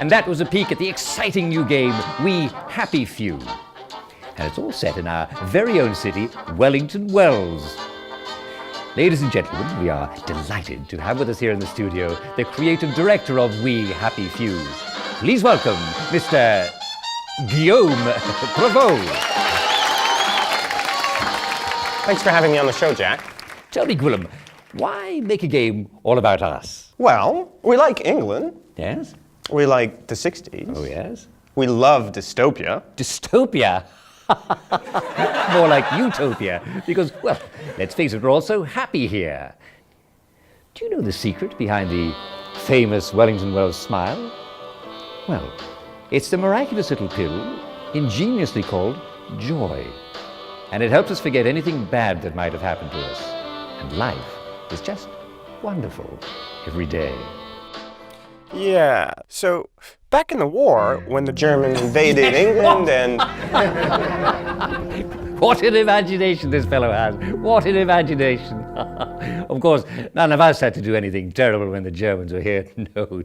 And that was a peek at the exciting new game, We Happy Few. And it's all set in our very own city, Wellington, Wells. Ladies and gentlemen, we are delighted to have with us here in the studio the creative director of We Happy Few. Please welcome Mr. Guillaume Provost. Thanks for having me on the show, Jack. Tell me, Guillaume, why make a game all about us? Well, we like England. Yes? We like the 60s. Oh, yes? We love dystopia. Dystopia? More like utopia, because, well, let's face it, we're all so happy here. Do you know the secret behind the famous Wellington Wells smile? Well, it's the miraculous little pill, ingeniously called joy. And it helps us forget anything bad that might have happened to us. And life is just wonderful every day. Yeah, so back in the war, when the Germans invaded England and... What an imagination this fellow has. What an imagination. Of course, none of us had to do anything terrible when the Germans were here. No.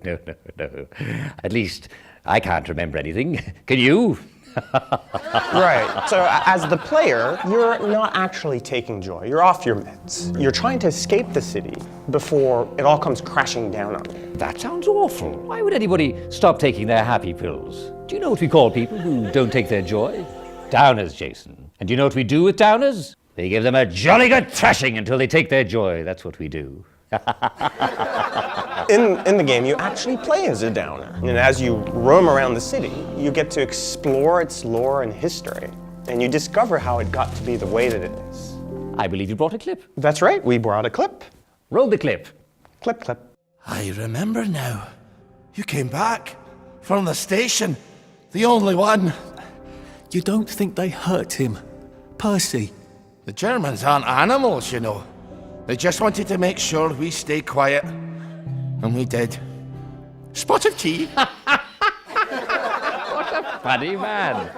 At least, I can't remember anything. Can you? Right, so as the player, you're not actually taking joy. You're off your meds. You're trying to escape the city before it all comes crashing down on you. That sounds awful. Why would anybody stop taking their happy pills? Do you know what we call people who don't take their joy? Downers, Jason. And do you know what we do with downers? We give them a jolly good thrashing until they take their joy. That's what we do. In the game, you actually play as a downer. And as you roam around the city, you get to explore its lore and history. And you discover how it got to be the way that it is. I believe you brought a clip. That's right, we brought a clip. Roll the clip. Clip. I remember now. You came back from the station. The only one. You don't think they hurt him, Percy? The Germans aren't animals, you know. They just wanted to make sure we stay quiet. And we did. Spot of tea. Funny man.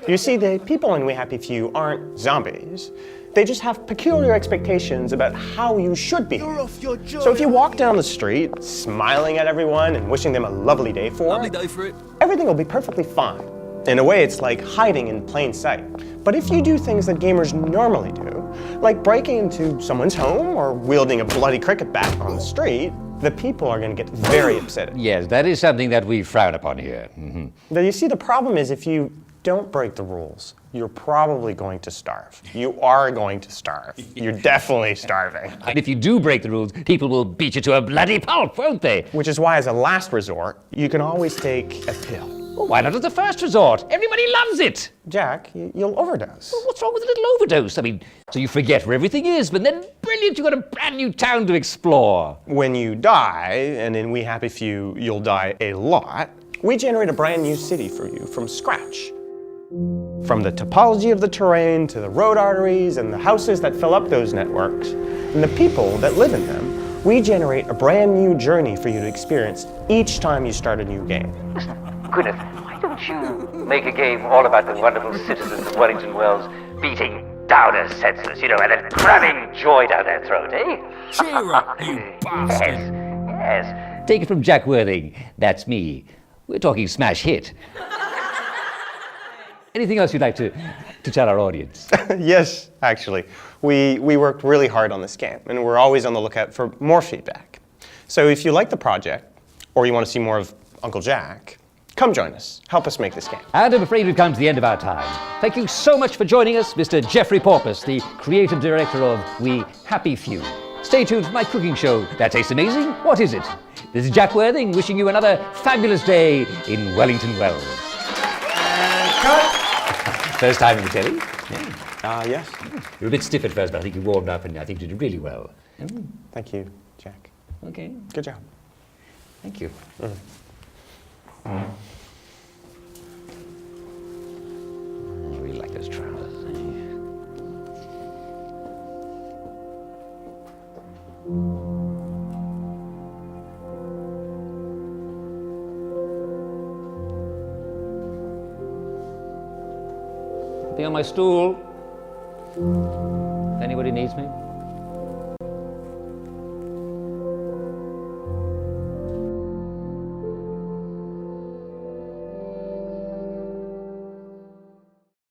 You see, the people in We Happy Few aren't zombies. They just have peculiar expectations about how you should be. So if you walk down the street, smiling at everyone and wishing them a lovely day for it. everything will be perfectly fine. In a way, it's like hiding in plain sight. But if you do things that gamers normally do, like breaking into someone's home or wielding a bloody cricket bat on the street, the people are going to get very upset. Yes, that is something that we frown upon here. Mm-hmm. Now, you see, the problem is if you don't break the rules, you're probably going to starve. You are going to starve. You're definitely starving. And if you do break the rules, people will beat you to a bloody pulp, won't they? Which is why, as a last resort, you can always take a pill. Well, why not as the first resort? Everybody loves it. Jack, you'll overdose. Well, what's wrong with a little overdose? I mean, so you forget where everything is, but then brilliant, you've got a brand new town to explore. When you die, and in We Happy Few, you'll die a lot, we generate a brand new city for you from scratch. From the topology of the terrain to the road arteries and the houses that fill up those networks, and the people that live in them, we generate a brand new journey for you to experience each time you start a new game. Gwyneth, why don't you make a game all about the wonderful citizens of Wellington Wells beating downers senseless, you know, and then cramming joy down their throat, eh? Cheer up, you bastard! Yes. Take it from Jack Worthing. That's me. We're talking smash hit. Anything else you'd like to tell our audience? Yes, actually. We worked really hard on this game, and we're always on the lookout for more feedback. So if you like the project, or you want to see more of Uncle Jack, come join us. Help us make this game. And I'm afraid we've come to the end of our time. Thank you so much for joining us, Mr. Jeffrey Porpoise, the creative director of We Happy Few. Stay tuned for my cooking show. That tastes amazing. What is it? This is Jack Worthing wishing you another fabulous day in Wellington Wells. Cut. First time in the telly? Yes. You were a bit stiff at first, but I think you warmed up and I think you did really well. Thank you, Jack. Okay. Good job. Thank you. I really like those trousers. Be on my stool if anybody needs me.